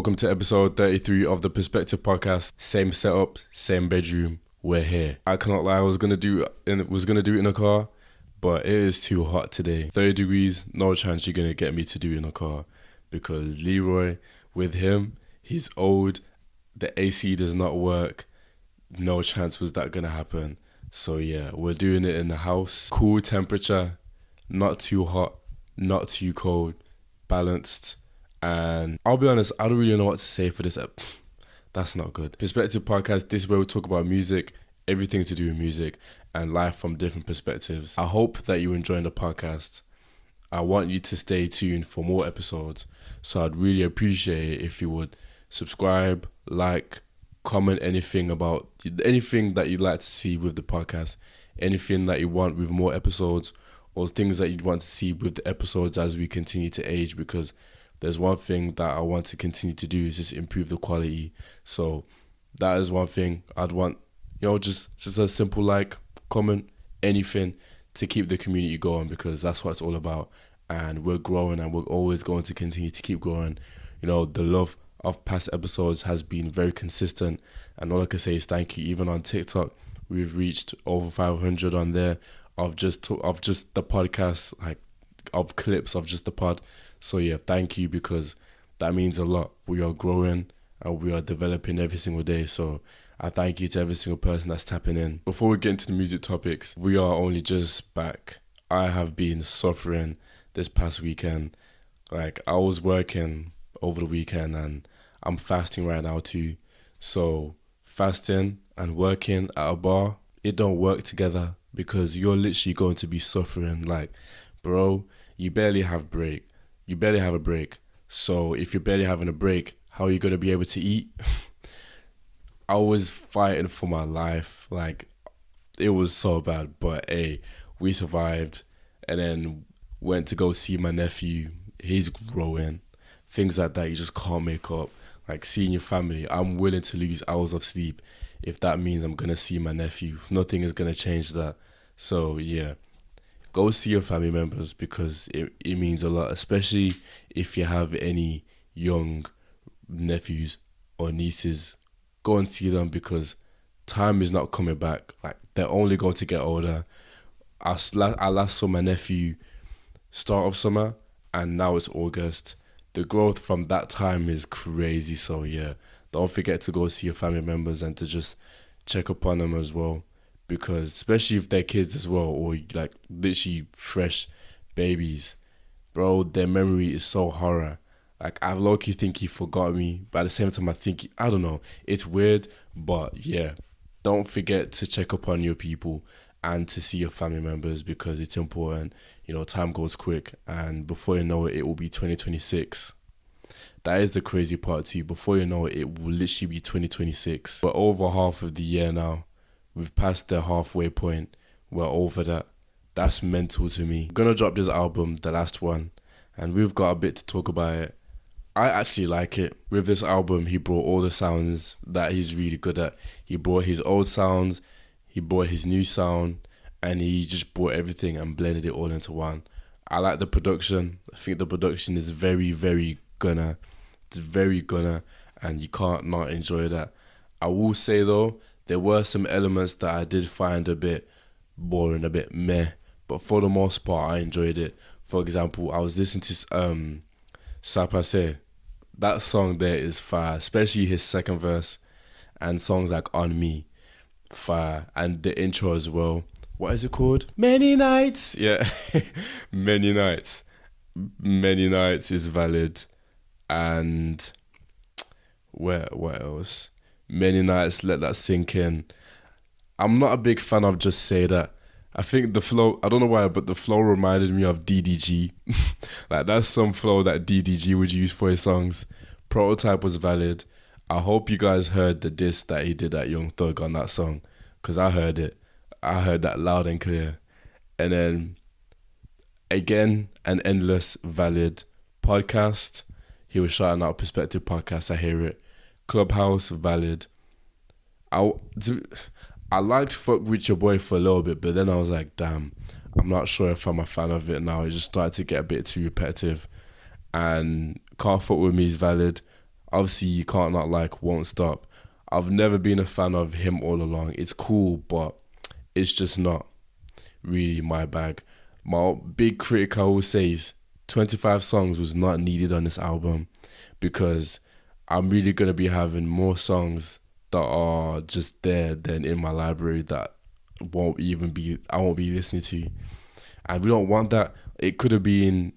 Welcome to episode 33 of the Perspective Podcast. Same setup, same bedroom. We're here. I cannot lie. I was gonna do it in a car, but it is too hot today. 30 degrees. No chance you're gonna get me to do it in a car, because Leroy, with him, he's old. The AC does not work. No chance was that gonna happen. So yeah, we're doing it in the house. Cool temperature, not too hot, not too cold, balanced. And I'll be honest, I don't really know what to say for this. That's not good. Perspective Podcast, this is where we talk about music, everything to do with music, and life from different perspectives. I hope that you're enjoying the podcast. I want you to stay tuned for more episodes. So I'd really appreciate it if you would subscribe, like, comment anything that you'd like to see with the podcast, anything that you want with more episodes, or things that you'd want to see with the episodes as we continue to age, because there's one thing that I want to continue to do is just improve the quality. So that is one thing I'd want, just a simple like, comment, anything to keep the community going, because that's what it's all about. And we're growing, and we're always going to continue to keep growing. The love of past episodes has been very consistent, and all I can say is thank you. Even on TikTok, we've reached over 500 on there of just the podcast, like of clips of just the pod. So yeah, thank you, because that means a lot. We are growing and we are developing every single day. So I thank you to every single person that's tapping in. Before we get into the music topics, we are only just back. I have been suffering this past weekend. Like, I was working over the weekend and I'm fasting right now too. So fasting and working at a bar, it don't work together, because you're literally going to be suffering. Like, bro, you barely have a break. So if you're barely having a break, how are you going to be able to eat? I was fighting for my life. Like, it was so bad. But hey, we survived, and then went to go see my nephew. He's growing. Things like that you just can't make up. Like, seeing your family, I'm willing to lose hours of sleep if that means I'm going to see my nephew. Nothing is going to change that. So yeah, go see your family members, because it means a lot, especially if you have any young nephews or nieces. Go and see them, because time is not coming back. Like, they're only going to get older. I last saw my nephew start of summer, and now it's August. The growth from that time is crazy. So yeah, don't forget to go see your family members and to just check up on them as well. Because especially if they're kids as well, or like literally fresh babies, bro, their memory is so horror. Like, I low-key think he forgot me, but at the same time I think, I don't know, it's weird. But yeah, don't forget to check up on your people and to see your family members, because it's important. Time goes quick, and before you know it, it will be 2026. That is the crazy part too. Before you know it, it will literally be 2026. We're over half of the year now. We've passed the halfway point. We're over that. That's mental to me. I'm gonna drop this album, the last one, and we've got a bit to talk about it. I actually like it. With this album, he brought all the sounds that he's really good at. He brought his old sounds, he brought his new sound, and he just brought everything and blended it all into one. I like the production. I think the production is very, very Gunna. It's very Gunna, and you can't not enjoy that. I will say though, there were some elements that I did find a bit boring, a bit meh, but for the most part, I enjoyed it. For example, I was listening to Ça Passe. That song there is fire, especially his second verse, and songs like On Me, fire, and the intro as well. What is it called? Many Nights. Yeah, Many Nights. Many Nights is valid, and what else? Many Nights, let that sink in. I'm not a big fan of Just Say That. I think the flow, I don't know why, but the flow reminded me of DDG. Like, that's some flow that DDG would use for his songs. Prototype was valid. I hope you guys heard the diss that he did at Young Thug on that song, because I heard it. I heard that loud and clear. And then, again, an endless valid. Podcast, he was shouting out Perspective Podcast, I hear it. Clubhouse, valid. I liked Fuck With Your Boy for a little bit, but then I was like, damn, I'm not sure if I'm a fan of it now. It just started to get a bit too repetitive. And Can't Fuck With Me is valid. Obviously, you can't not like Won't Stop. I've never been a fan of him all along. It's cool, but it's just not really my bag. My big critic I will say is 25 songs was not needed on this album because I'm really gonna be having more songs that are just there than in my library that I won't be listening to. And we don't want that. It could have been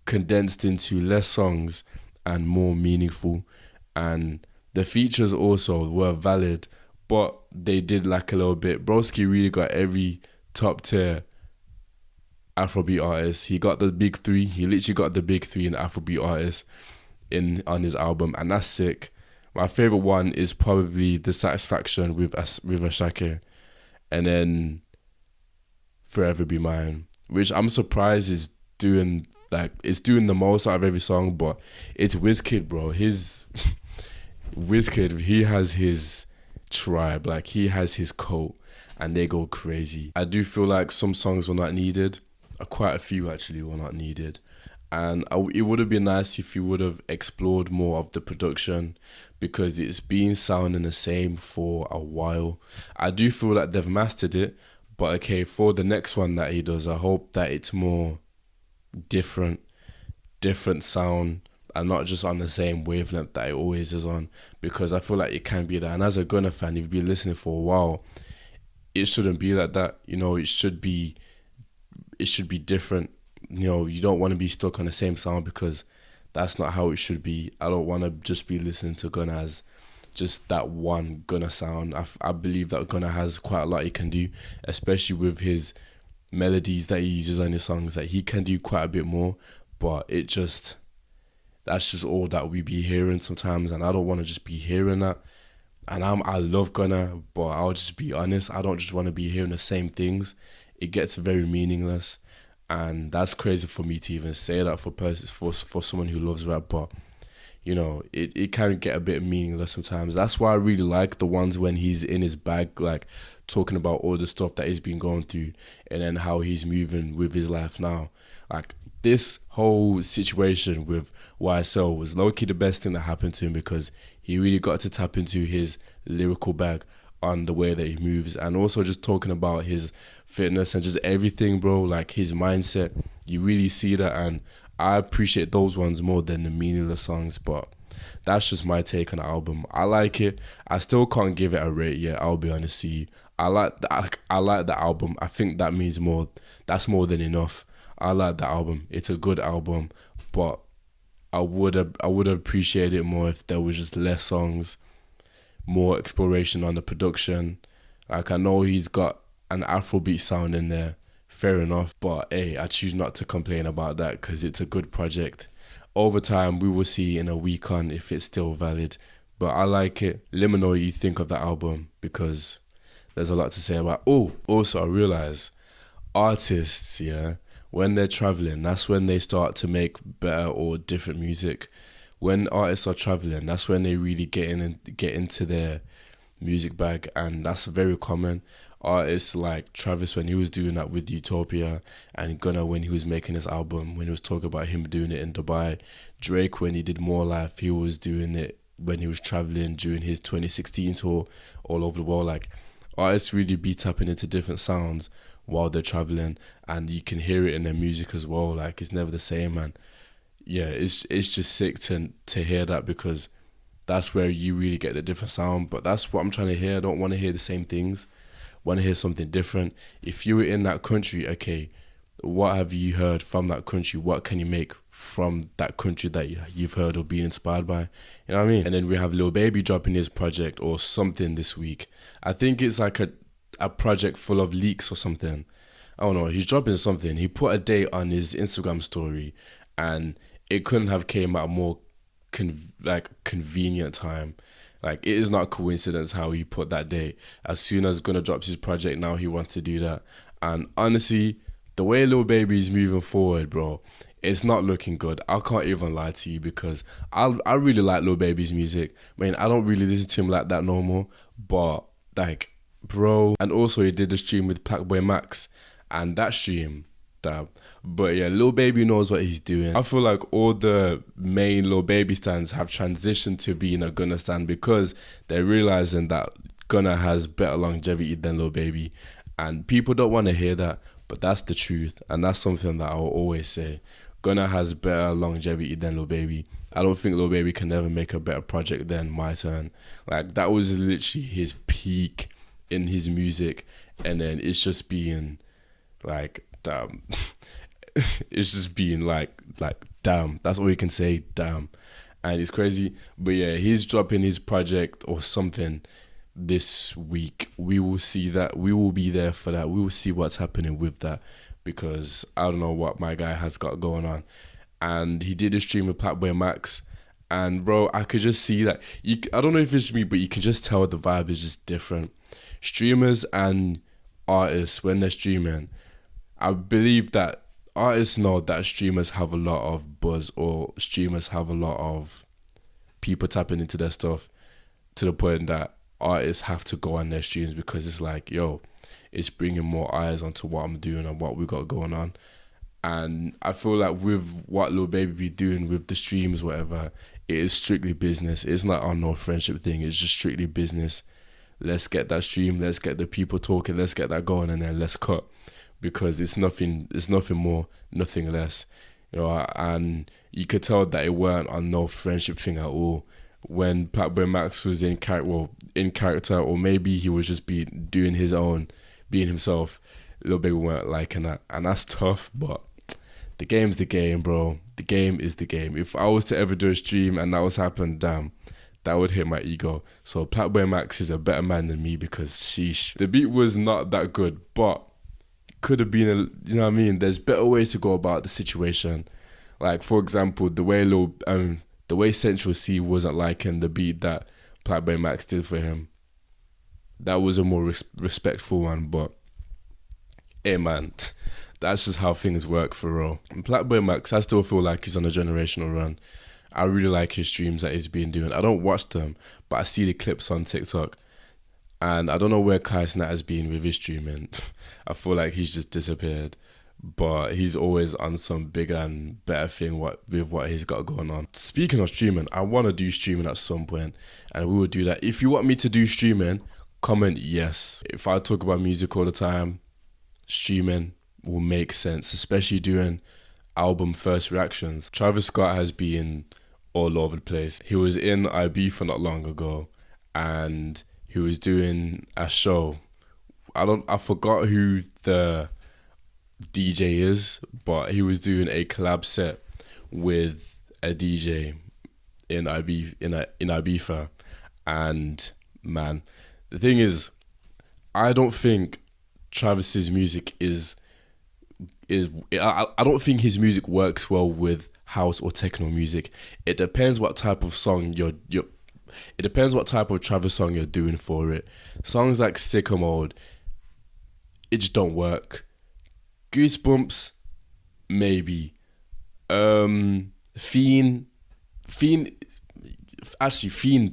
condensed into less songs and more meaningful. And the features also were valid, but they did lack a little bit. Broski really got every top tier Afrobeat artist. He got the big three. He literally got the big three in Afrobeat artists in on his album, and that's sick. My favorite one is probably The Satisfaction with Ashake, and then Forever Be Mine, which I'm surprised is doing it's doing the most out of every song, but it's Wizkid, bro. His Wizkid, he has his tribe, like he has his cult, and they go crazy. I do feel like some songs were not needed. Quite a few actually were not needed. And it would have been nice if you would have explored more of the production because it's been sounding the same for a while. I do feel like they've mastered it, but okay, for the next one that he does, I hope that it's more different sound and not just on the same wavelength that it always is on, because I feel like it can be that. And as a Gunna fan, if you've been listening for a while, it shouldn't be like that. You know, it should be different. You know, you don't want to be stuck on the same sound because that's not how it should be. I don't want to just be listening to Gunna as just that one Gunna sound. I believe that Gunna has quite a lot he can do, especially with his melodies that he uses on his songs. That he can do quite a bit more, but that's just all that we be hearing sometimes, and I don't want to just be hearing that. And I love Gunna, but I'll just be honest, I don't just want to be hearing the same things. It gets very meaningless, and that's crazy for me to even say that for someone who loves rap. But you know, it can get a bit meaningless sometimes. That's why I really like the ones when he's in his bag, like talking about all the stuff that he's been going through and then how he's moving with his life now. Like this whole situation with YSL was low-key the best thing that happened to him because he really got to tap into his lyrical bag on the way that he moves, and also just talking about his fitness and just everything, bro, like his mindset. You really see that, and I appreciate those ones more than the meaningless songs. But that's just my take on the album. I like it. I still can't give it a rate yet, I'll be honest with you. I like the album. I think that means more. That's more than enough. I like the album. It's a good album, but I would have appreciated it more if there was just less songs, more exploration on the production. Like, I know he's got an Afrobeat sound in there, fair enough, but hey, I choose not to complain about that because it's a good project. Over time, we will see in a week on if it's still valid, but I like it. Let me know what you think of the album because there's a lot to say about. Oh, also I realize artists, yeah, when they're traveling, that's when they start to make better or different music. When artists are traveling, that's when they really get into their music bag, and that's very common. Artists like Travis, when he was doing that with Utopia, and Gunna when he was making his album, when he was talking about him doing it in Dubai. Drake, when he did More Life, he was doing it when he was traveling during his 2016 tour all over the world. Like, artists really be tapping into different sounds while they're traveling, and you can hear it in their music as well. Like, it's never the same, man. Yeah, it's just sick to hear that because that's where you really get the different sound. But that's what I'm trying to hear. I don't want to hear the same things. I want to hear something different. If you were in that country, okay, what have you heard from that country? What can you make from that country that you've heard or been inspired by? You know what I mean? And then we have Lil Baby dropping his project or something this week. I think it's like a project full of leaks or something. I don't know. He's dropping something. He put a date on his Instagram story, and it couldn't have came at a more convenient time. Like, it is not a coincidence how he put that date. As soon as Gunna drops his project, now he wants to do that. And honestly, the way Lil Baby's moving forward, bro, it's not looking good. I can't even lie to you because I really like Lil Baby's music. I mean, I don't really listen to him like that no more, but like, bro. And also he did the stream with Blackboy Max, and that stream, Damn. But yeah, Lil Baby knows what he's doing. I feel like all the main Lil Baby stands have transitioned to being a Gunna stand because they're realizing that Gunna has better longevity than Lil Baby. And people don't want to hear that, but that's the truth. And that's something that I will always say. Gunna has better longevity than Lil Baby. I don't think Lil Baby can ever make a better project than My Turn. Like, that was literally his peak in his music. And then it's just being like, damn. It's just being like damn. That's all you can say, damn. And it's crazy. But yeah, he's dropping his project or something this week. We will see that. We will be there for that. We will see what's happening with that, because I don't know what my guy has got going on. And he did a stream with Platboy Max, and bro, I could just see that. I don't know if it's me, but you can just tell the vibe is just different. Streamers and artists, when they're streaming, I believe that artists know that streamers have a lot of buzz, or streamers have a lot of people tapping into their stuff, to the point that artists have to go on their streams, because it's like, yo, it's bringing more eyes onto what I'm doing and what we got going on. And I feel like with what Lil Baby be doing with the streams, whatever, it is strictly business. It's not on no friendship thing. It's just strictly business. Let's get that stream. Let's get the people talking. Let's get that going, and then let's cut, because it's nothing more, nothing less, you know. And you could tell that it weren't on no friendship thing at all. When Platboy Max was in character, or maybe he was just doing his own, being himself, Lil Baby weren't liking that, and that's tough. But the game's the game, bro. The game is the game. If I was to ever do a stream and that was happen, damn, that would hit my ego. So Platboy Max is a better man than me, because sheesh, the beat was not that good, but could have been you know what I mean? There's better ways to go about the situation. Like, for example, the way Central C wasn't liking the beat that Platboy Max did for him. That was a more respectful one, but hey man, that's just how things work for real. And Platboy Max, I still feel like he's on a generational run. I really like his streams that he's been doing. I don't watch them, but I see the clips on TikTok. And I don't know where Kai Snat has been with his streaming. I feel like he's just disappeared. But he's always on some bigger and better thing with what he's got going on. Speaking of streaming, I want to do streaming at some point, and we will do that. If you want me to do streaming, comment yes. If I talk about music all the time, streaming will make sense, especially doing album first reactions. Travis Scott has been all over the place. He was in Ibiza not long ago, and he was doing a show. I forgot who the DJ is, but he was doing a collab set with a DJ in Ibiza. And man, the thing is, I don't think Travis's music I don't think his music works well with house or techno music. It depends what type of song it depends what type of Travis song you're doing for it. Songs like Sicko Mode, it just don't work. Goosebumps, maybe. Fiend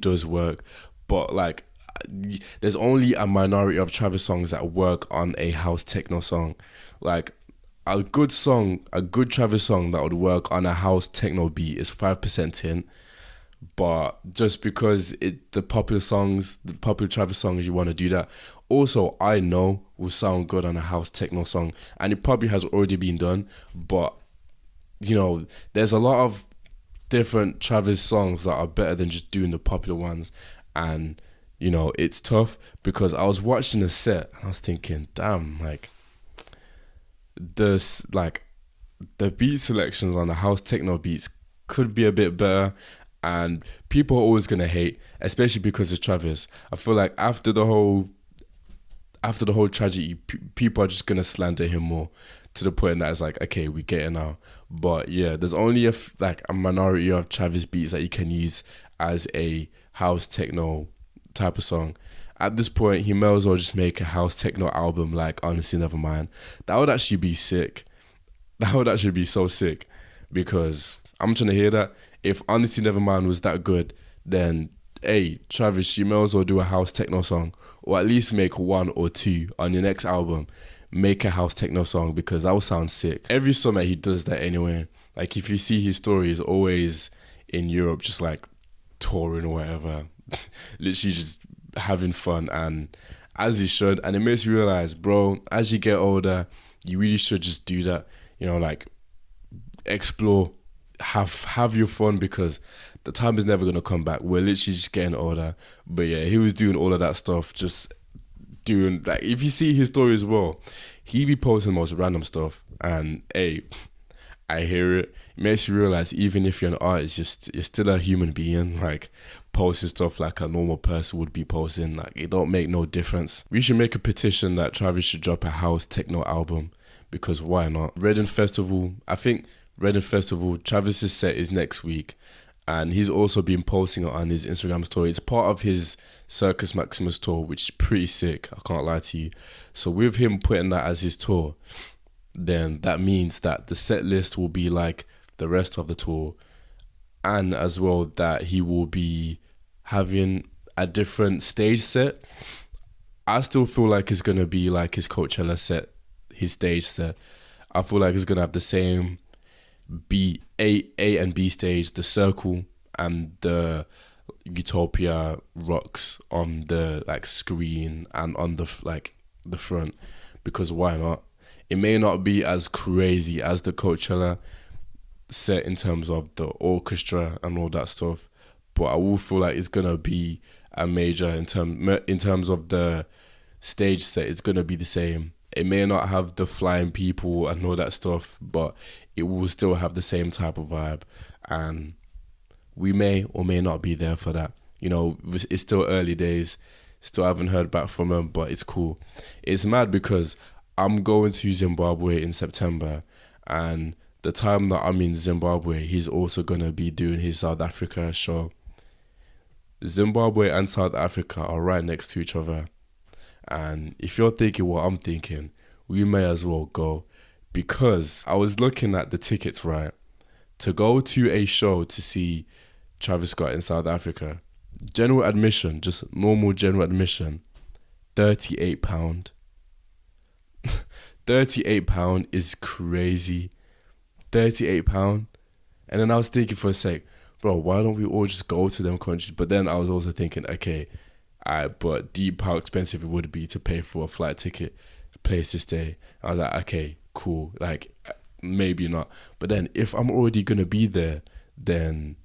does work, but like, there's only a minority of Travis songs that work on a house techno song. Like, a good Travis song that would work on a house techno beat is 5% in. But just because the popular Travis songs, you want to do that. Also, I know will sound good on a house techno song, and it probably has already been done. But you know, there's a lot of different Travis songs that are better than just doing the popular ones, and you know, it's tough because I was watching a set and I was thinking, damn, like the beat selections on the house techno beats could be a bit better. And people are always gonna hate, especially because it's Travis. I feel like after the whole tragedy, people are just gonna slander him more, to the point that it's like, okay, we get it now. But yeah, there's only a minority of Travis beats that you can use as a house techno type of song. At this point, he may as well just make a house techno album like Honestly Nevermind. That would actually be sick. That would actually be so sick, because I'm trying to hear that. If Honestly Nevermind was that good, then hey, Travis, you may as well do a house techno song, or at least make one or two on your next album, make a house techno song because that would sound sick. Every summer he does that anyway. Like if you see his story, he's always in Europe, just like touring or whatever, literally just having fun, and as he should. And it makes you realize, bro, as you get older, you really should just do that. You know, like explore, have your fun, because the time is never gonna come back. We're literally just getting older. But yeah, he was doing all of that stuff, just doing like, if you see his story as well, he be posting the most random stuff, and hey, I hear it. It makes you realize even if you're an artist, you're still a human being. Like posting stuff like a normal person would be posting. Like it don't make no difference. We should make a petition that Travis should drop a house techno album, because why not? Reading Festival, I think Reading Festival, Travis's set is next week, and he's also been posting it on his Instagram story. It's part of his Circus Maximus tour, which is pretty sick, I can't lie to you. So with him putting that as his tour, then that means that the set list will be like the rest of the tour, and as well that he will be having a different stage set. I still feel like it's gonna be like his Coachella set, his stage set. I feel like it's gonna have the same A and B stage, the circle and the Utopia rocks on the like screen and on the like the front, because why not? It may not be as crazy as the Coachella set in terms of the orchestra and all that stuff, but I will feel like it's gonna be a major in terms of the stage set. It's gonna be the same. It may not have the flying people and all that stuff, but it will still have the same type of vibe, and we may or may not be there for that. You know, it's still early days. Still haven't heard back from him, but it's cool. It's mad because I'm going to Zimbabwe in September, and the time that I'm in Zimbabwe, he's also going to be doing his South Africa show. Zimbabwe and South Africa are right next to each other. And if you're thinking what I'm thinking, we may as well go, because I was looking at the tickets, right, to go to a show to see Travis Scott in South Africa. General admission, just normal general admission, £38. £38 is crazy. £38. And then I was thinking for a sec, bro, why don't we all just go to them countries? But then I was also thinking, okay, but deep how expensive it would be to pay for a flight ticket, place to stay. I was like, okay, cool. Like, maybe not. But then if I'm already going to be there, then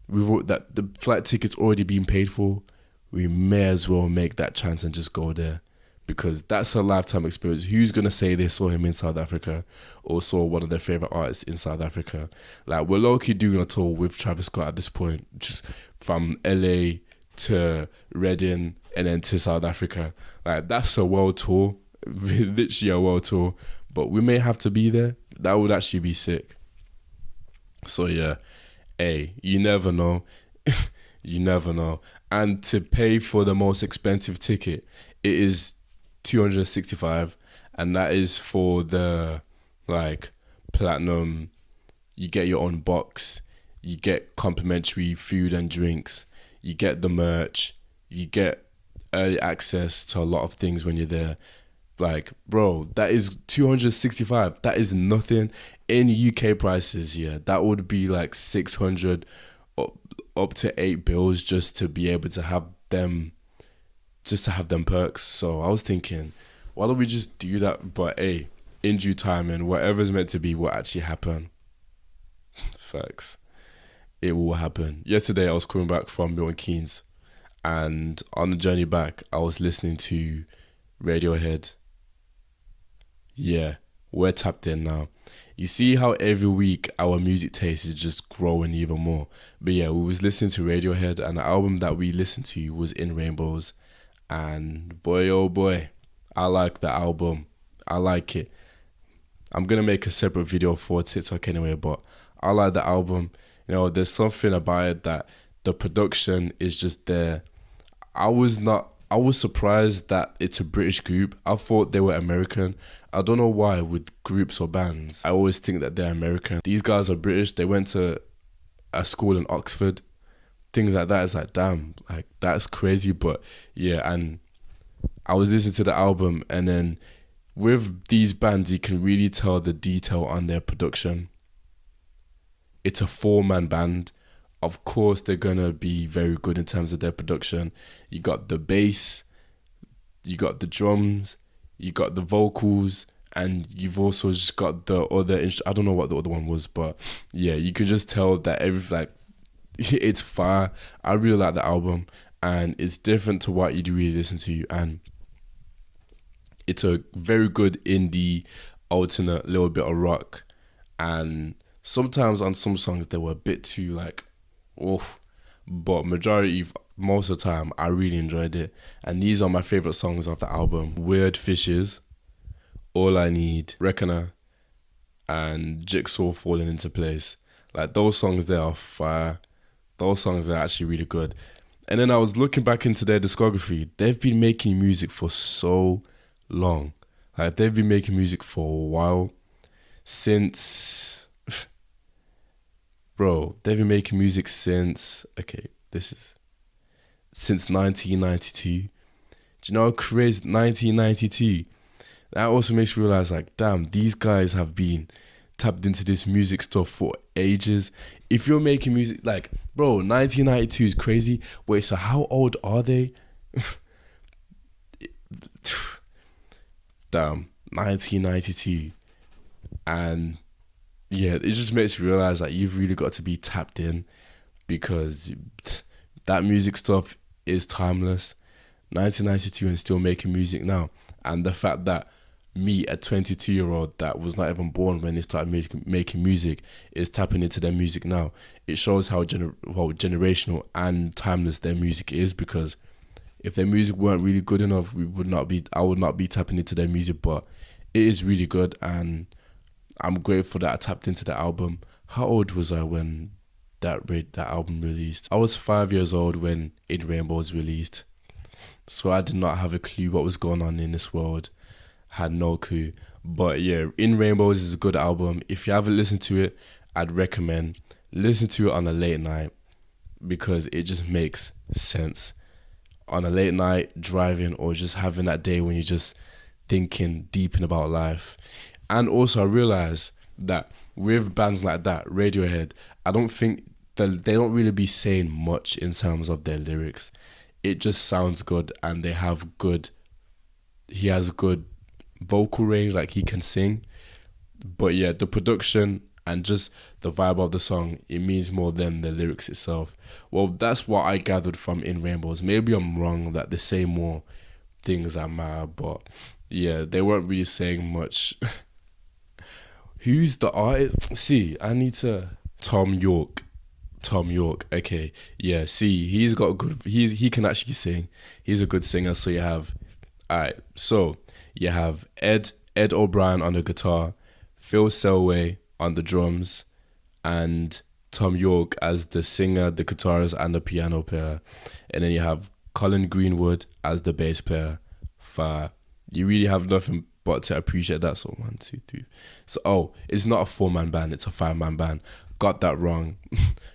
that the flight ticket's already been paid for, we may as well make that chance and just go there, because that's a lifetime experience. Who's going to say they saw him in South Africa or saw one of their favorite artists in South Africa? Like, we're low-key doing a tour with Travis Scott at this point, just from LA to Reading and then to South Africa. Like, that's a world tour, literally a world tour, but we may have to be there. That would actually be sick. So yeah, hey, you never know. You never know. And to pay for the most expensive ticket, it is $265, and that is for the like platinum. You get your own box, you get complimentary food and drinks, you get the merch, you get early access to a lot of things when you're there. Like, bro, that is $265. That is nothing in UK prices. Yeah, that would be like 600 up to 8 bills just to be able to have them, perks. So I was thinking, why don't we just do that? But hey, in due time, and whatever's meant to be will actually happen. Facts. It will happen. Yesterday I was coming back from Milton Keynes, and on the journey back I was listening to Radiohead. Yeah, we're tapped in now. You see how every week our music taste is just growing even more. But yeah, we was listening to Radiohead, and the album that we listened to was In Rainbows. And boy, oh boy, I like the album. I like it. I'm going to make a separate video for TikTok anyway, but I like the album. You know, there's something about it that the production is just there. I was surprised that it's a British group. I thought they were American. I don't know why with groups or bands, I always think that they're American. These guys are British. They went to a school in Oxford. Things like that. It's like, damn, like that's crazy. But yeah, and I was listening to the album, and then with these bands, you can really tell the detail on their production. It's a 4-man band. Of course, they're gonna be very good in terms of their production. You got the bass, you got the drums, you got the vocals, and you've also just got the other. I don't know what the other one was, but yeah, you could just tell that it's fire. I really like the album, and it's different to what you'd really listen to, and it's a very good indie, alternate little bit of rock, and sometimes on some songs they were a bit too like, oof, but most of the time I really enjoyed it, and these are my favorite songs of the album: Weird Fishes, All I Need, Reckoner, and Jigsaw Falling Into Place. Like, those songs there are fire. Those songs are actually really good. And then I was looking back into their discography. They've been making music for so long. Like, they've been making music for a while. Since they've been making music since 1992. Do you know how crazy 1992? That also makes me realize, like, damn, these guys have been tapped into this music stuff for ages. If you're making music, like, 1992 is crazy. Wait, so how old are they? Damn, 1992. And yeah, it just makes me realize that you've really got to be tapped in, because that music stuff is timeless. 1992 and still making music now. And the fact that me, a 22-year-old that was not even born when they started making music, is tapping into their music now. It shows how generational and timeless their music is, because if their music weren't really good enough, I would not be tapping into their music, but it is really good, and I'm grateful that I tapped into the album. How old was I when that album released? I was 5 years old when In Rainbow was released, so I did not have a clue what was going on in this world. Had no clue. But yeah, In Rainbows is a good album. If you haven't listened to it, I'd recommend listen to it on a late night, because it just makes sense. On a late night, driving, or just having that day when you're just thinking, deep in about life. And also I realised that with bands like that, Radiohead, I don't think that they don't really be saying much in terms of their lyrics. It just sounds good, and he has good vocal range, like he can sing. But yeah, the production and just the vibe of the song, it means more than the lyrics itself. Well, that's what I gathered from In Rainbows. Maybe I'm wrong, that they say more things that matter, but yeah, they weren't really saying much. Who's the artist? See, I need to... Tom York. Okay, yeah, see, he can actually sing. He's a good singer. So you have... Alright, so you have Ed O'Brien on the guitar, Phil Selway on the drums, and Tom York as the singer, the guitarist, and the piano player. And then you have Colin Greenwood as the bass player. You really have nothing but to appreciate that. So 1, 2, 3. So it's not a 4-man band, it's a 5-man band. Got that wrong.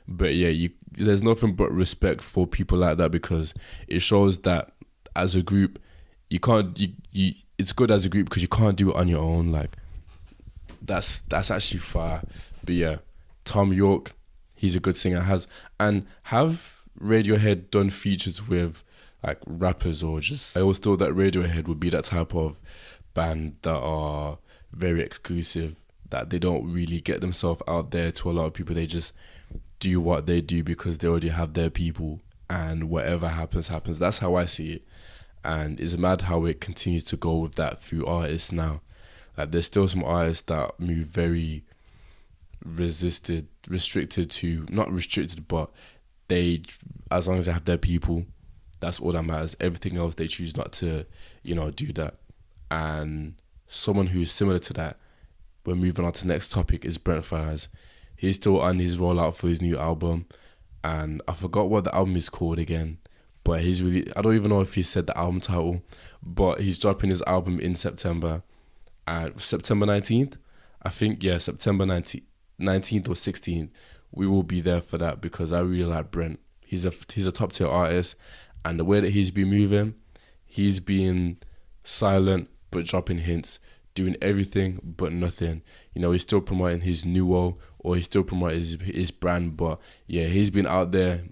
But yeah, there's nothing but respect for people like that, because it shows that as a group, you can't. It's good as a group because you can't do it on your own. Like, that's actually fire. But yeah, Tom York, he's a good singer. Have Radiohead done features with like rappers, or just... I always thought that Radiohead would be that type of band that are very exclusive, that they don't really get themselves out there to a lot of people. They just do what they do because they already have their people, and whatever happens. That's how I see it. And it's mad how it continues to go with that through artists now. Like, there's still some artists that move very restricted to... Not restricted, but they... As long as they have their people, that's all that matters. Everything else, they choose not to, do that. And someone who's similar to that, we're moving on to the next topic, is Brent Faiyaz. He's still on his rollout for his new album. And I forgot what the album is called again. But I don't even know if he said the album title, but he's dropping his album in September. September 19th, I think. Yeah, September 19th or 16th. We will be there for that, because I really like Brent. He's a top tier artist, and the way that he's been moving, he's been silent but dropping hints, doing everything but nothing. You know, he's still promoting his nuo, or he's still promoting his brand, but yeah, he's been out there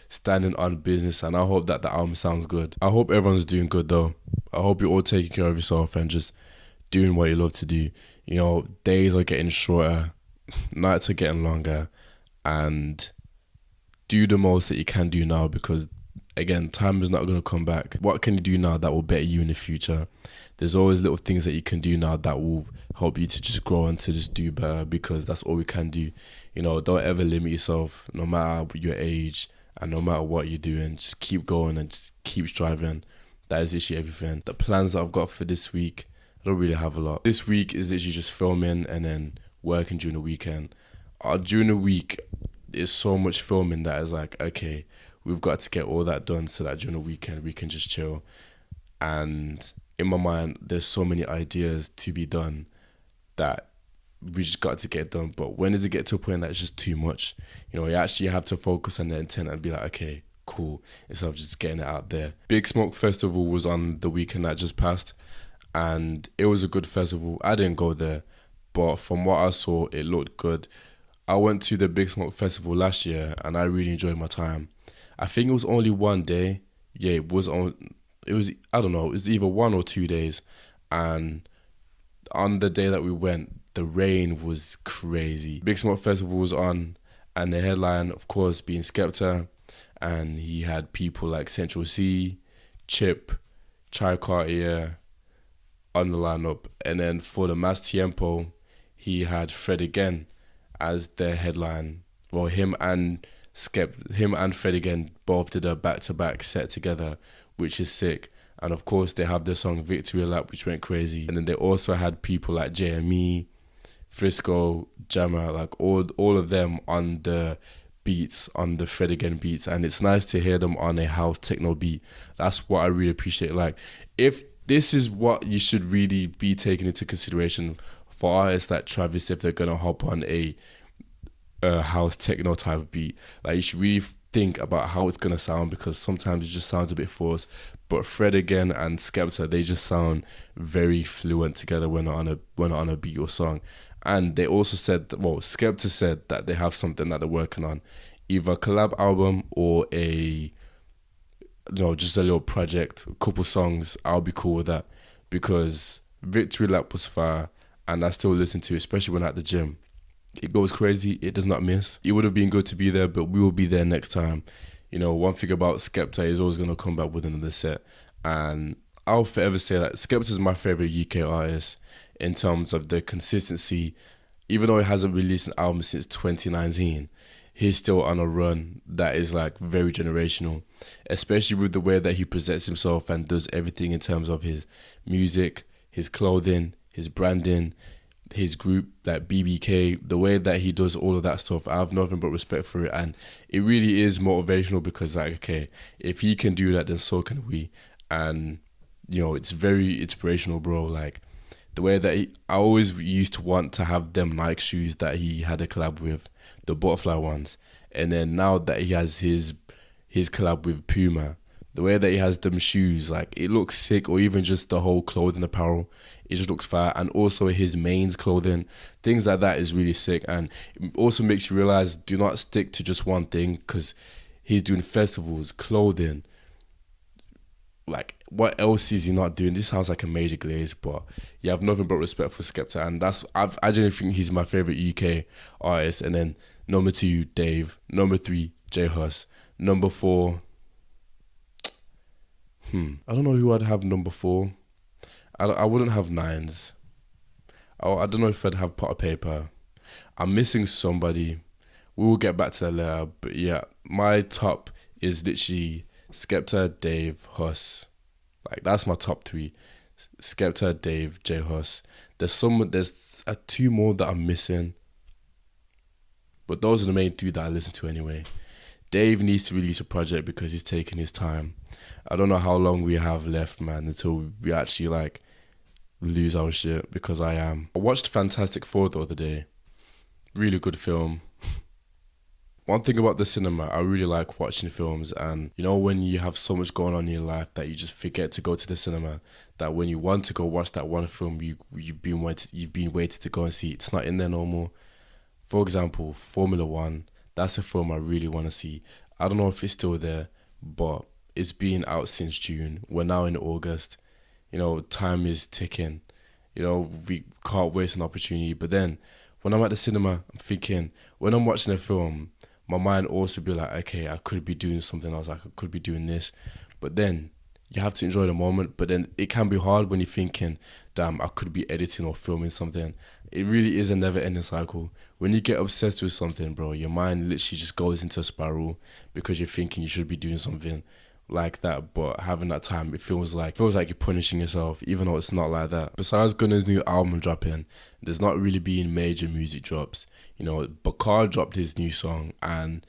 standing on business, and I hope that the album sounds good. I hope everyone's doing good though. I hope you're all taking care of yourself and just doing what you love to do. You know, days are getting shorter, nights are getting longer, and do the most that you can do now, because again, time is not going to come back. What can you do now that will better you in the future? There's always little things that you can do now that will help you to just grow and to just do better, because that's all we can do. You know, don't ever limit yourself, no matter your age and no matter what you're doing. Just keep going and just keep striving. That is literally everything. The plans that I've got for this week, I don't really have a lot. This week is literally just filming and then working during the weekend. During the week, there's so much filming that is like, okay, we've got to get all that done so that during the weekend we can just chill. And in my mind, there's so many ideas to be done that we just got to get done. But when does it get to a point that it's just too much? You know, you actually have to focus on the intent and be like, okay, cool, instead of just getting it out there. Big Smoke Festival was on the weekend that just passed, and it was a good festival. I didn't go there, but from what I saw, it looked good. I went to the Big Smoke Festival last year and I really enjoyed my time. I think it was only one day. Yeah, it was I don't know, it was either 1 or 2 days. And on the day that we went, the rain was crazy. Big Smoke Festival was on, and the headline, of course, being Skepta, and he had people like Central C, Chip, Chai Cartier on the lineup. And then for the Más Tiempo, he had Fred again as their headline. Well, him and Fred again both did a back-to-back set together, which is sick. And of course, they have the song Victory Lap, which went crazy. And then they also had people like JME, Frisco, Jammer, like all of them on the beats, on the Fred again beats. And it's nice to hear them on a house techno beat. That's what I really appreciate. Like, if this is what you should really be taking into consideration for artists like Travis, if they're gonna hop on a house techno type of beat, like, you should really think about how it's gonna sound, because sometimes it just sounds a bit forced. But Fred again and Skepta, they just sound very fluent together when on a beat or song. And they also said that, well, Skepta said that they have something that they're working on, either a collab album or just a little project, a couple songs. I'll be cool with that, because Victory Lap was fire, and I still listen to it, especially when at the gym. It goes crazy. It does not miss. It would have been good to be there, but we will be there next time. You know, one thing about Skepta is always going to come back with another set. And I'll forever say that Skepta is my favourite UK artist in terms of the consistency. Even though he hasn't released an album since 2019, he's still on a run that is like very generational, especially with the way that he presents himself and does everything in terms of his music, his clothing, his branding, his group, like BBK, the way that he does all of that stuff. I have nothing but respect for it, and it really is motivational, because like, okay, if he can do that, then so can we. And you know, it's very inspirational, bro. Like, the way that I always used to want to have them Nike shoes that he had a collab with, the butterfly ones, and then now that he has his collab with Puma, the way that he has them shoes, like, it looks sick. Or even just the whole clothing apparel, it just looks fire. And also his mains clothing, things like that is really sick. And it also makes you realize, do not stick to just one thing, because he's doing festivals, clothing. Like, what else is he not doing? This sounds like a major glaze, but you have nothing but respect for Skepta, and I genuinely think he's my favorite UK artist. And then number 2, Dave. Number 3, J Hus. Number 4, I don't know who I'd have number 4. I wouldn't have Nines. I don't know if I'd have Potter Paper. I'm missing somebody. We will get back to that later. But yeah, my top is literally Skepta, Dave, Hus. Like, that's my top 3. Skepta, Dave, J Hus. There's 2 more that I'm missing, but those are the main 3 that I listen to anyway. Dave needs to release a project because he's taking his time. I don't know how long we have left, man, until we actually like lose our shit, because I am. I watched Fantastic Four the other day. Really good film. One thing about the cinema, I really like watching films, and you know when you have so much going on in your life that you just forget to go to the cinema. That when you want to go watch that one film you've been waiting to go and see, it's not in there no more. For example, Formula One. That's a film I really want to see. I don't know if it's still there, but it's been out since June. We're now in August. You know, time is ticking. You know, we can't waste an opportunity. But then, when I'm at the cinema, I'm thinking, when I'm watching a film, my mind also be like, okay, I could be doing something else. Like, I could be doing this. But then, you have to enjoy the moment. But then, it can be hard when you're thinking, damn, I could be editing or filming something. It really is a never-ending cycle. When you get obsessed with something, bro, your mind literally just goes into a spiral because you're thinking you should be doing something like that, but having that time, it feels like you're punishing yourself, even though it's not like that. Besides Gunna's new album dropping, there's not really been major music drops. You know, Bakar dropped his new song, and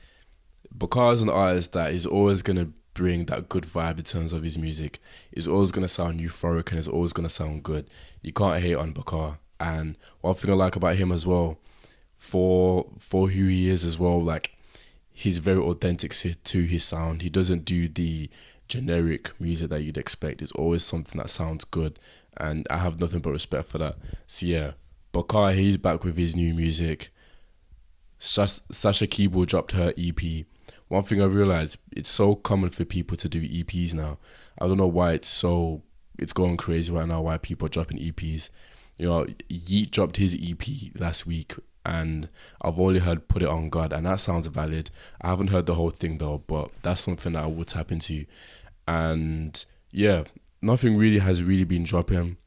Bakar is an artist that is always gonna bring that good vibe in terms of his music. It's always gonna sound euphoric and it's always gonna sound good. You can't hate on Bakar. And one thing I like about him as well, for who he is as well, like he's very authentic to his sound. He doesn't do the generic music that you'd expect. It's always something that sounds good, and I have nothing but respect for that. So yeah, Bakar, he's back with his new music. Sasha Keeble dropped her EP. One thing I realized, it's so common for people to do EPs now. I don't know why it's going crazy right now, why people are dropping EPs. You know, Yeet dropped his EP last week, and I've only heard Put It On God, and that sounds valid. I haven't heard the whole thing though, but that's something that I will tap into. And yeah, nothing really has really been dropping.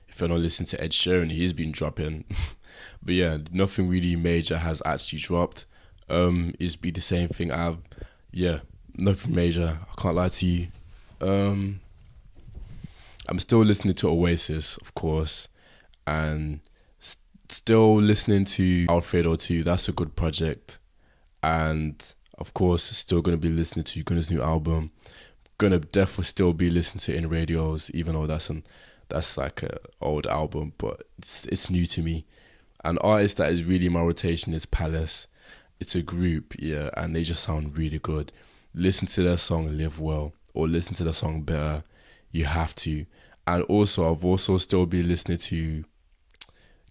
If you're not listening to Ed Sheeran, he's been dropping. But yeah, nothing really major has actually dropped. It's be the same thing. Yeah, nothing major. I can't lie to you. I'm still listening to Oasis, of course, and still listening to Alfredo too. That's a good project. And of course, still going to be listening to Gunna's new album. Gonna definitely still be listening to In Radios, even though that's like a old album, but it's new to me. An artist that is really in my rotation is Palace. It's a group, yeah, and they just sound really good. Listen to their song Live Well, or listen to their song Better. You have to. And also, I've also still been listening to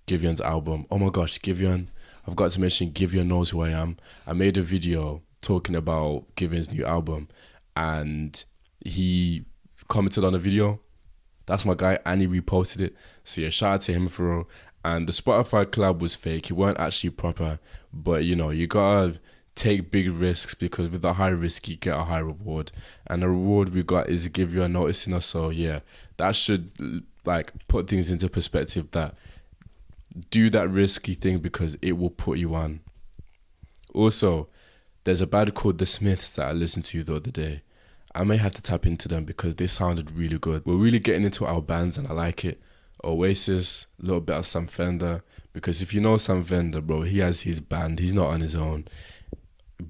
Giveon's album. Oh my gosh, Giveon. I've got to mention Giveon Knows Who I Am. I made a video talking about Giveon's new album, and he commented on the video. That's my guy, and he reposted it. So yeah, shout out to him for real. And the Spotify collab was fake. It weren't actually proper. But you know, you gotta take big risks, because with a high risk you get a high reward. And the reward we got is Giveon noticing us. So yeah, that should like put things into perspective, that do that risky thing because it will put you on. Also, there's a band called The Smiths that I listened to the other day. I may have to tap into them because they sounded really good. We're really getting into our bands and I like it. Oasis, a little bit of Sam Fender, because if you know Sam Fender, bro, he has his band. He's not on his own.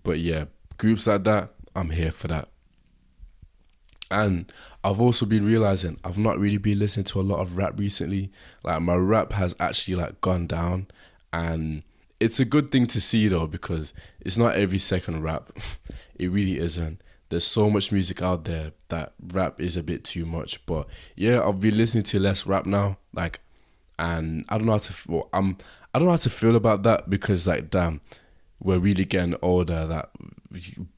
But yeah, groups like that, I'm here for that. And I've also been realizing I've not really been listening to a lot of rap recently. Like my rap has actually like gone down, and it's a good thing to see though, because it's not every second rap. It really isn't. There's so much music out there that rap is a bit too much. But yeah, I've been listening to less rap now. Like, and I don't know how to feel. I don't know how to feel about that, because like, damn, we're really getting older. That,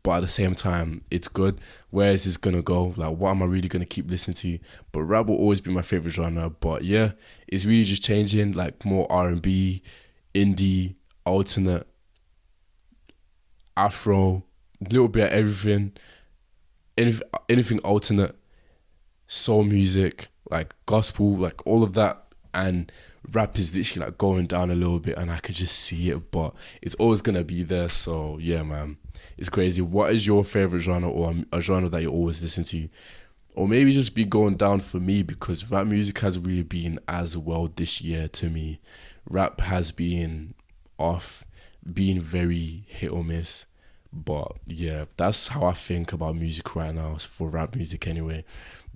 but at the same time, it's good. Where is this gonna go? Like, what am I really gonna keep listening to? But rap will always be my favorite genre. But yeah, it's really just changing. Like more R&B, indie, alternate, Afro, a little bit of everything. Anything alternate, soul music, like gospel, like all of that. And rap is literally like going down a little bit, and I could just see it, but it's always gonna be there. So yeah, man, it's crazy. What is your favorite genre, or a genre that you always listen to? Or maybe just be going down for me, because rap music has really been as well this year to me. Rap has been off, being very hit or miss. But yeah, that's how I think about music right now, for rap music anyway.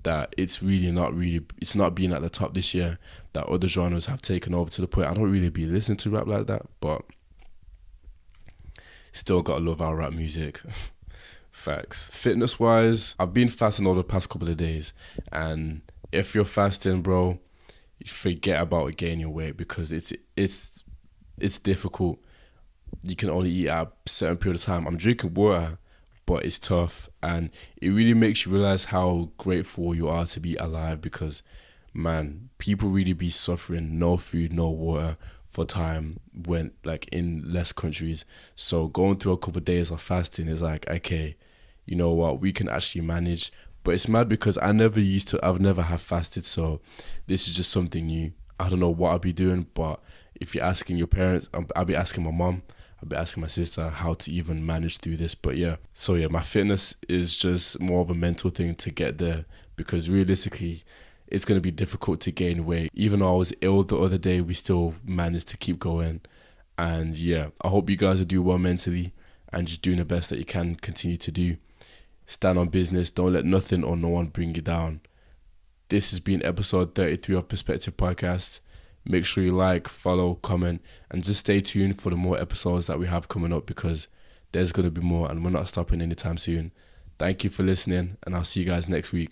That it's not being at the top this year. That other genres have taken over to the point I don't really be listening to rap like that. But still gotta love our rap music. Facts. Fitness wise, I've been fasting over the past couple of days, and if you're fasting, bro, you forget about gaining your weight because it's difficult. You can only eat at a certain period of time. I'm drinking water, but it's tough, and it really makes you realize how grateful you are to be alive because, man, people really be suffering no food, no water for time when like in less countries. So going through a couple of days of fasting is like, okay, you know what, we can actually manage. But it's mad because I've never have fasted, so this is just something new. I don't know what I'll be doing, but if you're asking your parents, I'll be asking my mom, I'll be asking my sister how to even manage through this. But yeah, so yeah, my fitness is just more of a mental thing to get there because realistically, it's going to be difficult to gain weight. Even though I was ill the other day, we still managed to keep going. And yeah, I hope you guys are doing well mentally and just doing the best that you can continue to do. Stand on business. Don't let nothing or no one bring you down. This has been episode 33 of Perspective Podcast. Make sure you like, follow, comment, and just stay tuned for the more episodes that we have coming up because there's going to be more and we're not stopping anytime soon. Thank you for listening, and I'll see you guys next week.